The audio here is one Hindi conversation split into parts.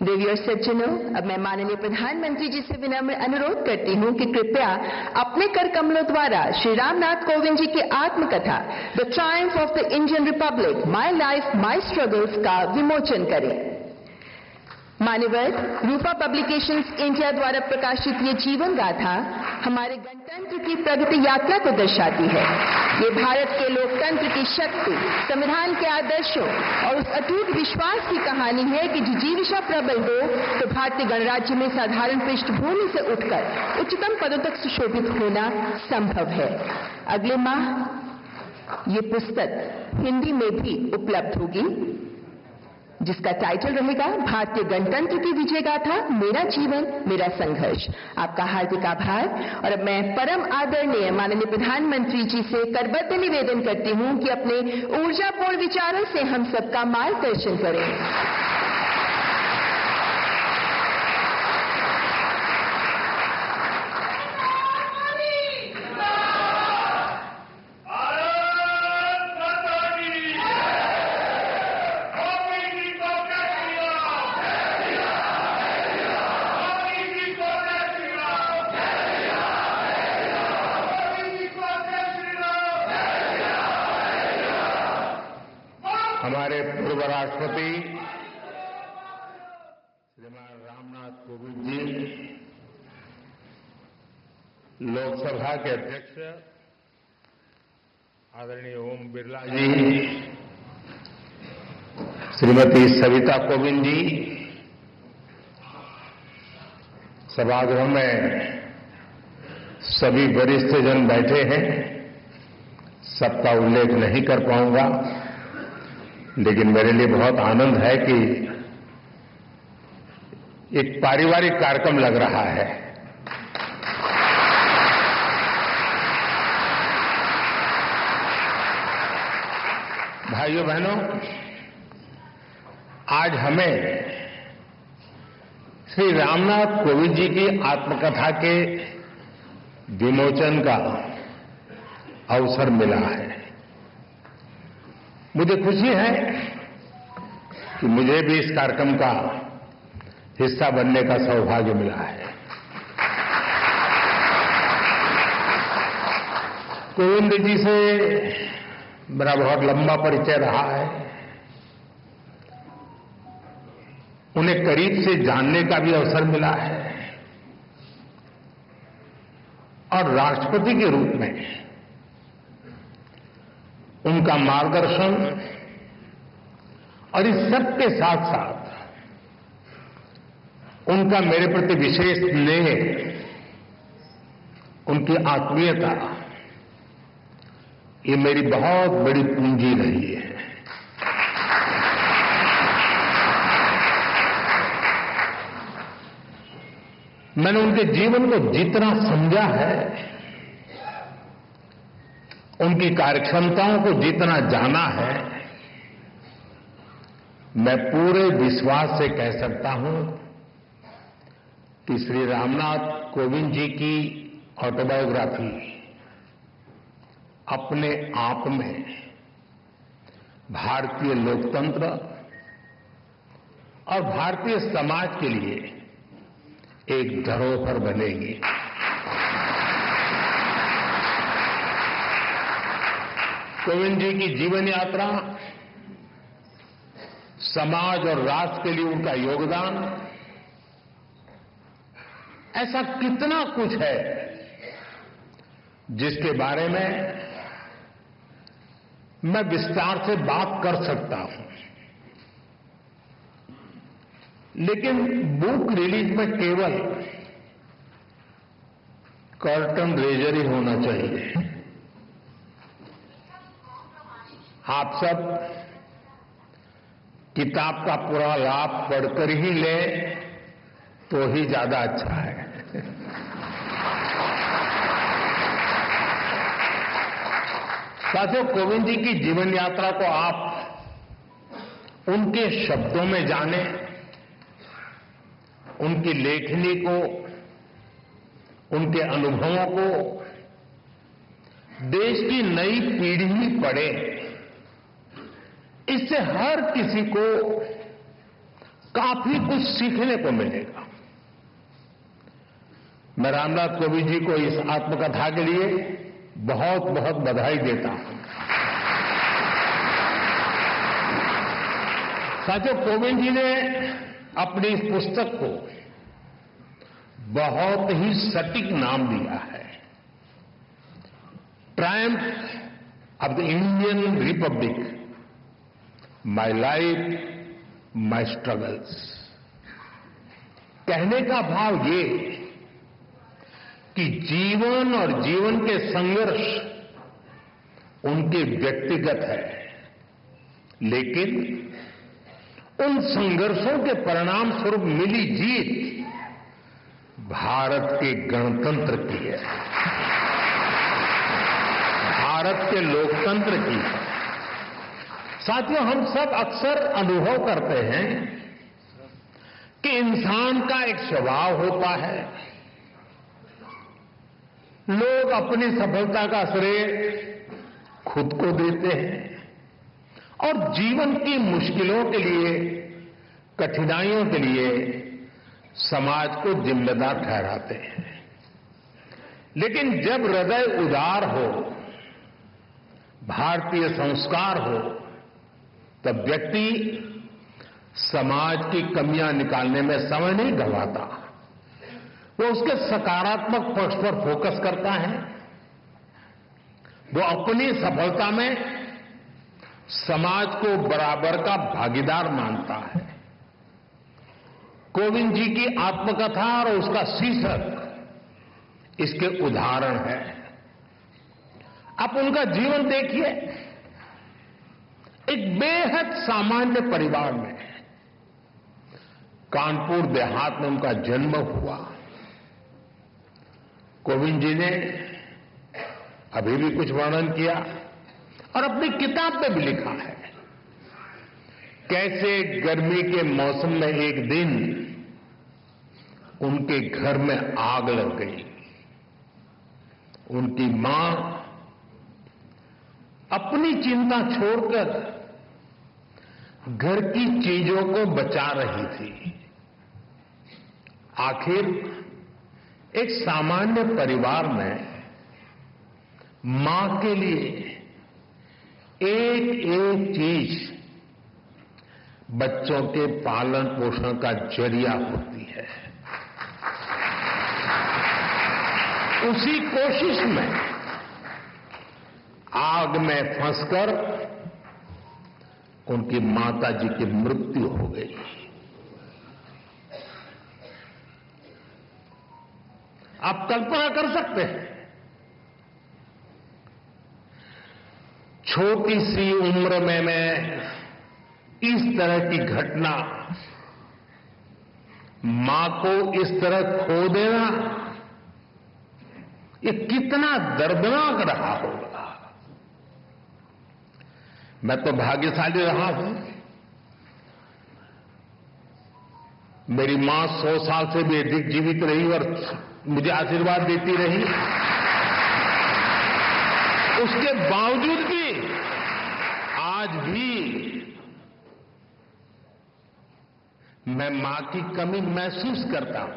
देवियों सज्जनों, अब मैं माननीय प्रधानमंत्री जी से विनम्र अनुरोध करती हूं कि कृपया अपने कर कमलों द्वारा श्री रामनाथ कोविंद जी की आत्मकथा the Triumph of the Indian Republic, my life my struggles का विमोचन करें। मान्यवर, रूपा पब्लिकेशंस इंडिया द्वारा प्रकाशित ये जीवन गाथा हमारे गणतंत्र की प्रगति यात्रा को दर्शाती है। ये भारत के लोकतंत्र की शक्ति, संविधान के आदर्शों और उस अटूट विश्वास की कहानी है कि जिजीविषा प्रबल हो तो भारतीय गणराज्य में साधारण पृष्ठभूमि से उठकर उच्चतम पदों तक सुशोभित होना संभव है। अगले माह ये पुस्तक हिंदी में भी उपलब्ध होगी, जिसका टाइटल रहेगा भारतीय गणतंत्र की विजय गाथा, मेरा जीवन मेरा संघर्ष। आपका हार्दिक आभार। और अब मैं परम आदरणीय माननीय प्रधानमंत्री जी से करबद्ध निवेदन करती हूं कि अपने ऊर्जापूर्ण विचारों से हम सबका मार्गदर्शन करें। हमारे पूर्व राष्ट्रपति श्रीमान रामनाथ कोविंद जी, लोकसभा के अध्यक्ष आदरणीय ओम बिरला जी, श्रीमती सविता कोविंद जी, सभागृह में सभी वरिष्ठ जन बैठे हैं, सबका उल्लेख नहीं कर पाऊंगा, लेकिन मेरे लिए बहुत आनंद है कि एक पारिवारिक कार्यक्रम लग रहा है। भाइयों बहनों, आज हमें श्री रामनाथ कोविंद जी की आत्मकथा के विमोचन का अवसर मिला है। मुझे खुशी है कि मुझे भी इस कार्यक्रम का हिस्सा बनने का सौभाग्य मिला है। कोविंद जी से मेरा बहुत लंबा परिचय रहा है। उन्हें करीब से जानने का भी अवसर मिला है और राष्ट्रपति के रूप में उनका मार्गदर्शन और इस सब के साथ साथ उनका मेरे प्रति विशेष स्नेह, उनकी आत्मीयता, ये मेरी बहुत बड़ी पूंजी रही है। मैंने उनके जीवन को जितना समझा है, उनकी कार्यक्षमताओं को जितना जाना है, मैं पूरे विश्वास से कह सकता हूं कि श्री रामनाथ कोविंद जी की ऑटोबायोग्राफी अपने आप में भारतीय लोकतंत्र और भारतीय समाज के लिए एक धरोहर बनेगी। कोविंद जी की जीवन यात्रा, समाज और राष्ट्र के लिए उनका योगदान, ऐसा कितना कुछ है जिसके बारे में मैं विस्तार से बात कर सकता हूं, लेकिन बुक रिलीज में केवल कर्टन रेजर ही होना चाहिए। आप सब किताब का पूरा लाभ पढ़कर ही लें तो ही ज्यादा अच्छा है। साथियों, कोविंद जी की जीवन यात्रा को आप उनके शब्दों में जानें, उनकी लेखनी को, उनके अनुभवों को देश की नई पीढ़ी पढ़े। इससे हर किसी को काफी कुछ सीखने को मिलेगा। मैं रामनाथ कोविंद जी को इस आत्मकथा के लिए बहुत बहुत बधाई देता हूं। साथियों, कोविंद जी ने अपनी इस पुस्तक को बहुत ही सटीक नाम दिया है, Triumph of the Indian Republic, my life my struggles. कहने का भाव ये कि जीवन और जीवन के संघर्ष उनके व्यक्तिगत है, लेकिन उन संघर्षों के परिणाम स्वरूप मिली जीत भारत के गणतंत्र की है, भारत के लोकतंत्र की है। साथियों, हम सब अक्सर अनुभव करते हैं कि इंसान का एक स्वभाव होता है, लोग अपनी सफलता का श्रेय खुद को देते हैं और जीवन की मुश्किलों के लिए, कठिनाइयों के लिए समाज को जिम्मेदार ठहराते हैं। लेकिन जब हृदय उदार हो, भारतीय संस्कार हो, तब व्यक्ति समाज की कमियां निकालने में समय नहीं गंवाता। वो उसके सकारात्मक पक्ष पर फोकस करता है। वो अपनी सफलता में समाज को बराबर का भागीदार मानता है। कोविंद जी की आत्मकथा और उसका शीर्षक इसके उदाहरण है। आप उनका जीवन देखिए। एक बेहद सामान्य परिवार में, कानपुर देहात में उनका जन्म हुआ। कोविंद जी ने अभी भी कुछ वर्णन किया और अपनी किताब में भी लिखा है कैसे गर्मी के मौसम में एक दिन उनके घर में आग लग गई। उनकी मां अपनी चिंता छोड़कर घर की चीजों को बचा रही थी। आखिर एक सामान्य परिवार में मां के लिए एक एक चीज बच्चों के पालन पोषण का जरिया होती है। उसी कोशिश में आग में फंसकर उनकी माता जी की मृत्यु हो गई। आप कल्पना कर सकते हैं, छोटी सी उम्र में मैं इस तरह की घटना, मां को इस तरह खो देना, ये कितना दर्दनाक रहा होगा। मैं तो भाग्यशाली रहा हूं। मेरी मां 100 साल से भी अधिक जीवित रही और मुझे आशीर्वाद देती रही। उसके बावजूद भी आज भी मैं मां की कमी महसूस करता हूं।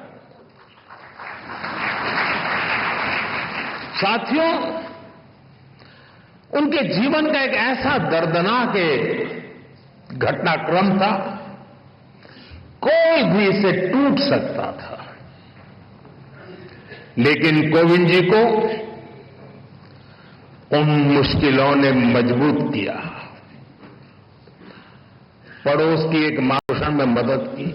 साथियों, उनके जीवन का एक ऐसा दर्दनाक घटनाक्रम था, कोई भी इसे टूट सकता था। लेकिन कोविंद जी को उन मुश्किलों ने मजबूत किया। पड़ोस की एक मां पोषण में मदद की।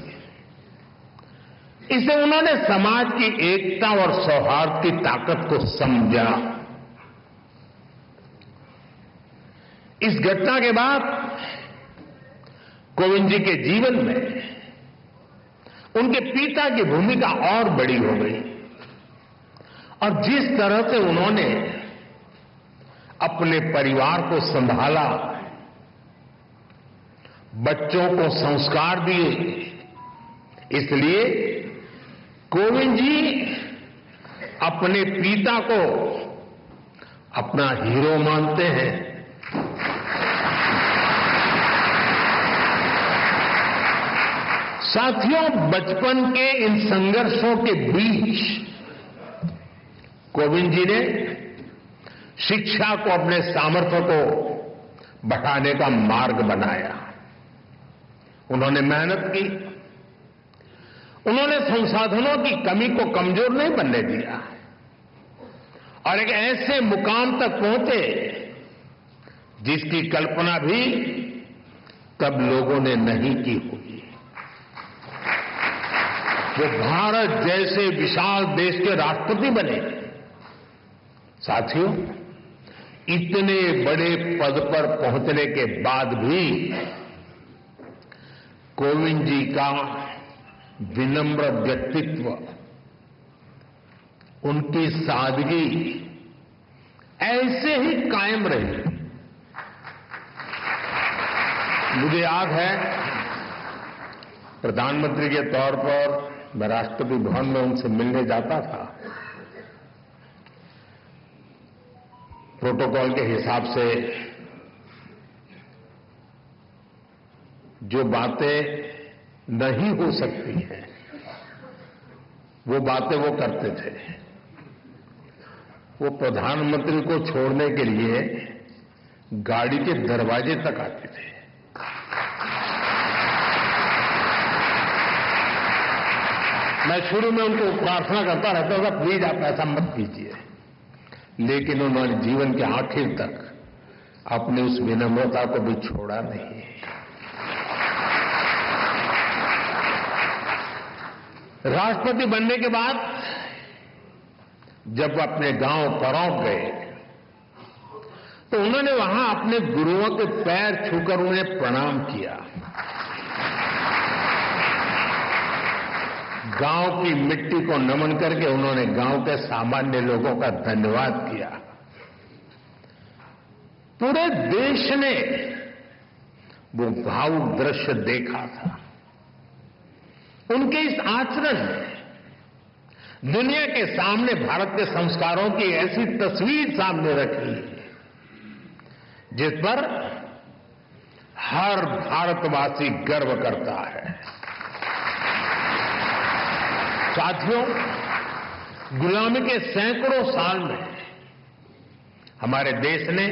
इसे उन्होंने समाज की एकता और सौहार्द की ताकत को समझा। इस घटना के बाद कोविंद जी के जीवन में उनके पिता की भूमिका और बड़ी हो गई और जिस तरह से उन्होंने अपने परिवार को संभाला, बच्चों को संस्कार दिए, इसलिए कोविंद जी अपने पिता को अपना हीरो मानते हैं। साथियों, बचपन के इन संघर्षों के बीच कोविंद जी ने शिक्षा को अपने सामर्थ्य को बढ़ाने का मार्ग बनाया। उन्होंने मेहनत की, उन्होंने संसाधनों की कमी को कमजोर नहीं बनने दिया और एक ऐसे मुकाम तक पहुंचे जिसकी कल्पना भी तब लोगों ने नहीं की होगी। वो भारत जैसे विशाल देश के राष्ट्रपति बने। साथियों, इतने बड़े पद पर पहुंचने के बाद भी कोविंद जी का विनम्र व्यक्तित्व, उनकी सादगी ऐसे ही कायम रही। मुझे याद है, प्रधानमंत्री के तौर पर मैं राष्ट्रपति भवन में उनसे मिलने जाता था। प्रोटोकॉल के हिसाब से जो बातें नहीं हो सकती हैं, वो बातें वो करते थे। वो प्रधानमंत्री को छोड़ने के लिए गाड़ी के दरवाजे तक आते थे। मैं शुरू में उनको प्रार्थना करता रहता था, प्लीज आप ऐसा मत कीजिए, लेकिन उन्होंने जीवन के आखिर तक अपनी उस विनम्रता को भी छोड़ा नहीं। राष्ट्रपति बनने के बाद जब अपने गांव परौंठ गए तो उन्होंने वहां अपने गुरुओं के पैर छूकर उन्हें प्रणाम किया। गांव की मिट्टी को नमन करके उन्होंने गांव के सामान्य लोगों का धन्यवाद किया। पूरे देश ने वो भावुक दृश्य देखा था। उनके इस आचरण ने दुनिया के सामने भारत के संस्कारों की ऐसी तस्वीर सामने रखी जिस पर हर भारतवासी गर्व करता है। साथियों, गुलामी के सैकड़ों साल में हमारे देश ने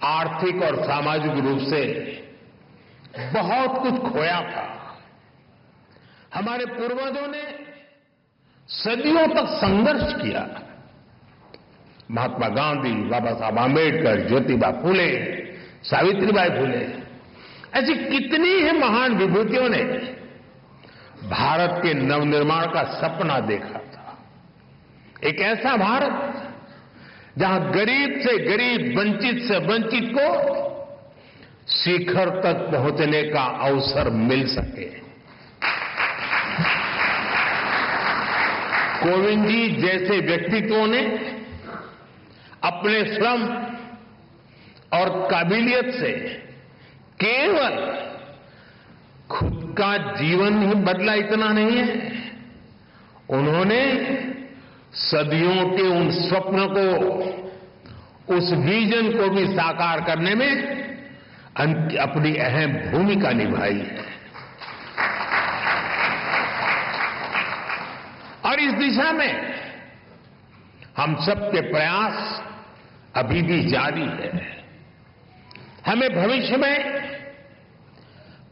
आर्थिक और सामाजिक रूप से बहुत कुछ खोया था। हमारे पूर्वजों ने सदियों तक संघर्ष किया। महात्मा गांधी, बाबा साहब आंबेडकर, ज्योतिबा फूले, सावित्रीबाई फूले, ऐसी कितनी ही महान विभूतियों ने भारत के नवनिर्माण का सपना देखा था। एक ऐसा भारत जहां गरीब से गरीब, वंचित से वंचित को शिखर तक पहुंचने का अवसर मिल सके। कोविंद जी जैसे व्यक्तित्वों ने अपने श्रम और काबिलियत से केवल खुद का जीवन ही बदला, इतना नहीं है, उन्होंने सदियों के उन स्वप्न को, उस विजन को भी साकार करने में अपनी अहम भूमिका निभाई है। और इस दिशा में हम सबके प्रयास अभी भी जारी है। हमें भविष्य में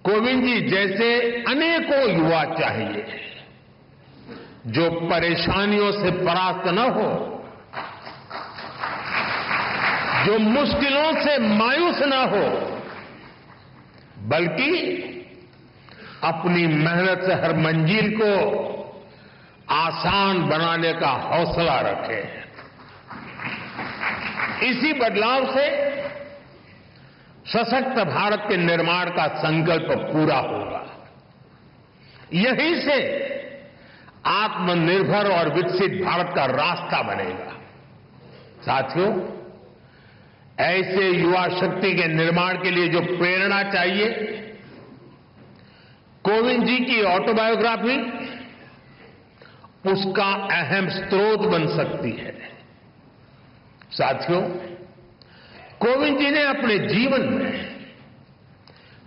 कोविंद जी जैसे अनेकों युवा चाहिए जो परेशानियों से परास्त न हो, जो मुश्किलों से मायूस न हो, बल्कि अपनी मेहनत से हर मंजिल को आसान बनाने का हौसला रखे। इसी बदलाव से सशक्त भारत के निर्माण का संकल्प पूरा होगा। यहीं से आत्मनिर्भर और विकसित भारत का रास्ता बनेगा। साथियों, ऐसे युवा शक्ति के निर्माण के लिए जो प्रेरणा चाहिए, कोविंद जी की ऑटोबायोग्राफी उसका अहम स्रोत बन सकती है। साथियों, कोविंद जी ने अपने जीवन में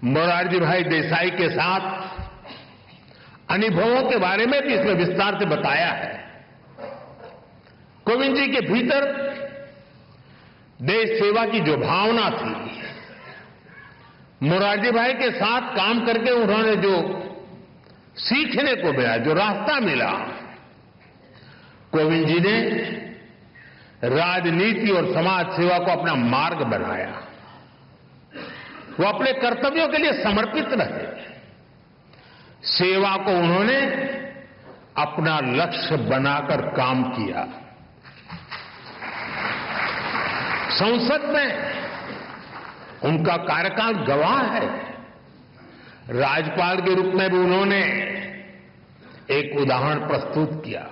मोरारजी भाई देसाई के साथ अनुभवों के बारे में भी इसमें विस्तार से बताया है। कोविंद जी के भीतर देश सेवा की जो भावना थी, मोरारजी भाई के साथ काम करके उन्होंने जो सीखने को मिला, जो रास्ता मिला, कोविंद जी ने राजनीति और समाज सेवा को अपना मार्ग बनाया। वो अपने कर्तव्यों के लिए समर्पित रहे। सेवा को उन्होंने अपना लक्ष्य बनाकर काम किया। संसद में उनका कार्यकाल गवाह है। राज्यपाल के रूप में भी उन्होंने एक उदाहरण प्रस्तुत किया।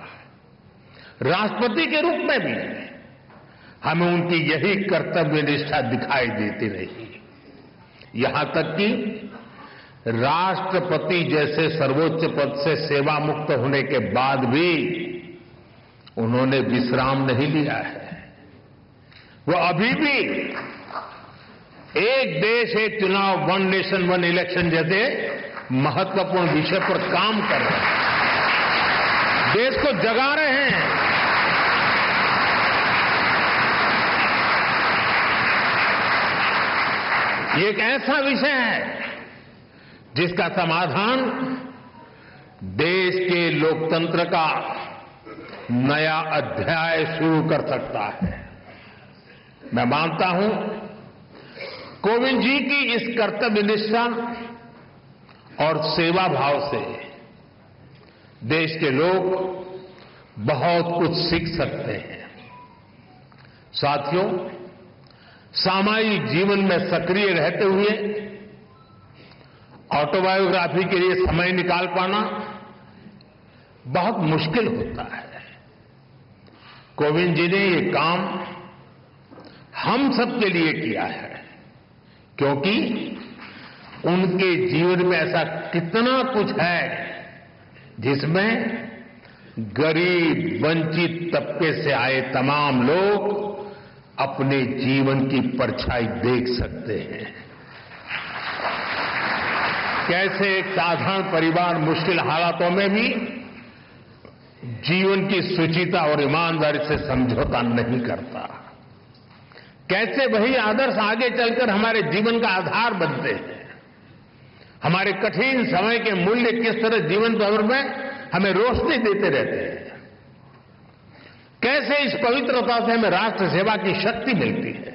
राष्ट्रपति के रूप में भी हमें उनकी यही कर्तव्य निष्ठा दिखाई देती रही। यहां तक कि राष्ट्रपति जैसे सर्वोच्च पद से सेवा मुक्त होने के बाद भी उन्होंने विश्राम नहीं लिया है। वो अभी भी एक देश एक चुनाव, वन नेशन वन इलेक्शन जैसे महत्वपूर्ण विषय पर काम कर रहे हैं, देश को जगा रहे हैं। ये एक ऐसा विषय है जिसका समाधान देश के लोकतंत्र का नया अध्याय शुरू कर सकता है। मैं मानता हूं कोविंद जी की इस कर्तव्य निष्ठा और सेवा भाव से देश के लोग बहुत कुछ सीख सकते हैं। साथियों, सामाजिक जीवन में सक्रिय रहते हुए ऑटोबायोग्राफी के लिए समय निकाल पाना बहुत मुश्किल होता है। कोविंद जी ने ये काम हम सबके लिए किया है, क्योंकि उनके जीवन में ऐसा कितना कुछ है जिसमें गरीब, वंचित तबके से आए तमाम लोग अपने जीवन की परछाई देख सकते हैं। कैसे एक साधारण परिवार मुश्किल हालातों में भी जीवन की शुचिता और ईमानदारी से समझौता नहीं करता। कैसे वही आदर्श आगे चलकर हमारे जीवन का आधार बनते हैं। हमारे कठिन समय के मूल्य किस तरह जीवन भर में हमें रोशनी देते रहते हैं। कैसे इस पवित्रता से हमें राष्ट्र सेवा की शक्ति मिलती है।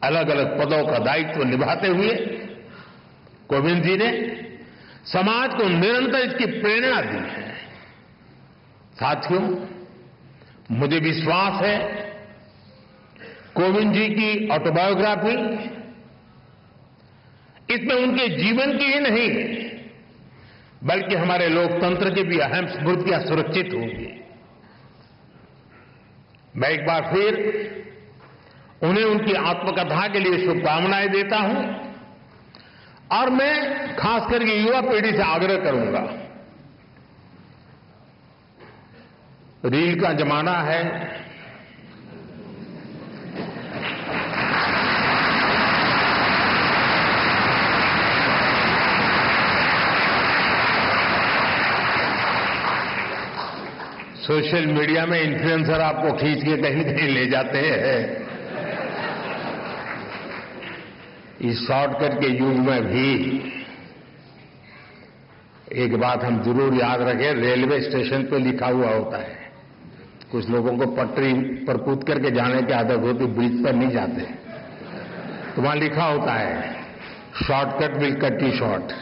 अलग अलग पदों का दायित्व निभाते हुए कोविंद जी ने समाज को निरंतर इसकी प्रेरणा दी है। साथियों, मुझे विश्वास है कोविंद जी की ऑटोबायोग्राफी इसमें उनके जीवन की ही नहीं बल्कि हमारे लोकतंत्र की भी अहम स्मृतियां सुरक्षित होंगी। मैं एक बार फिर उन्हें उनकी आत्मकथा के लिए शुभकामनाएं देता हूं और मैं खास करके युवा पीढ़ी से आग्रह करूंगा, रील का जमाना है। सोशल मीडिया में इन्फ्लुएंसर आपको खींच के कहीं कहीं ले जाते हैं। इस शॉर्टकट के युग में भी एक बात हम जरूर याद रखें, रेलवे स्टेशन पे लिखा हुआ होता है। कुछ लोगों को पटरी पर कूद करके जाने की आदत होती, ब्रिज पर नहीं जाते, तो वहां लिखा होता है shortcut will cut you short.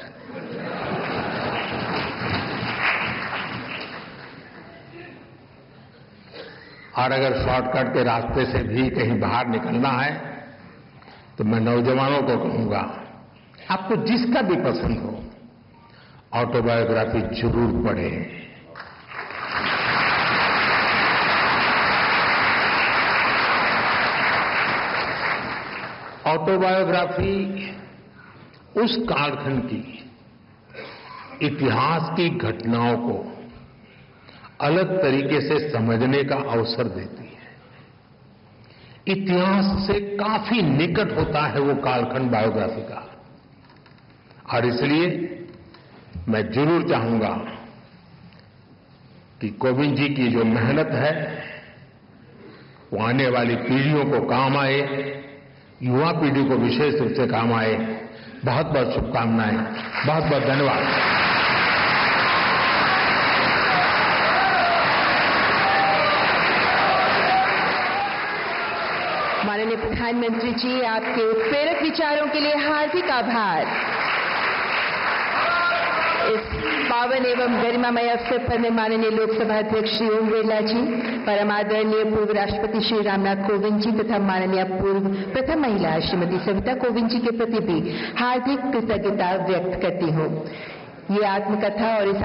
और अगर शॉर्टकट के रास्ते से भी कहीं बाहर निकलना है तो मैं नौजवानों को कहूंगा, आपको जिसका भी पसंद हो ऑटोबायोग्राफी जरूर पढ़ें। ऑटोबायोग्राफी उस कालखंड की इतिहास की घटनाओं को अलग तरीके से समझने का अवसर देती है। इतिहास से काफी निकट होता है वो कालखंड बायोग्राफी का, और इसलिए मैं जरूर चाहूंगा कि कोविंद जी की जो मेहनत है वो आने वाली पीढ़ियों को काम आए, युवा पीढ़ी को विशेष रूप से काम आए। बहुत बहुत शुभकामनाएं, बहुत बहुत धन्यवाद। माननीय प्रधानमंत्री जी, आपके उत्प्रेरक विचारों के लिए हार्दिक आभार। इस पावन एवं गरिमामय अवसर पर मैं माननीय लोकसभा अध्यक्ष श्री ओम बिरला जी, परम आदरणीय पूर्व राष्ट्रपति श्री रामनाथ कोविंद जी तथा माननीय पूर्व प्रथम महिला श्रीमती सविता कोविंद जी के प्रति भी हार्दिक कृतज्ञता व्यक्त करती हूँ। ये आत्मकथा और इस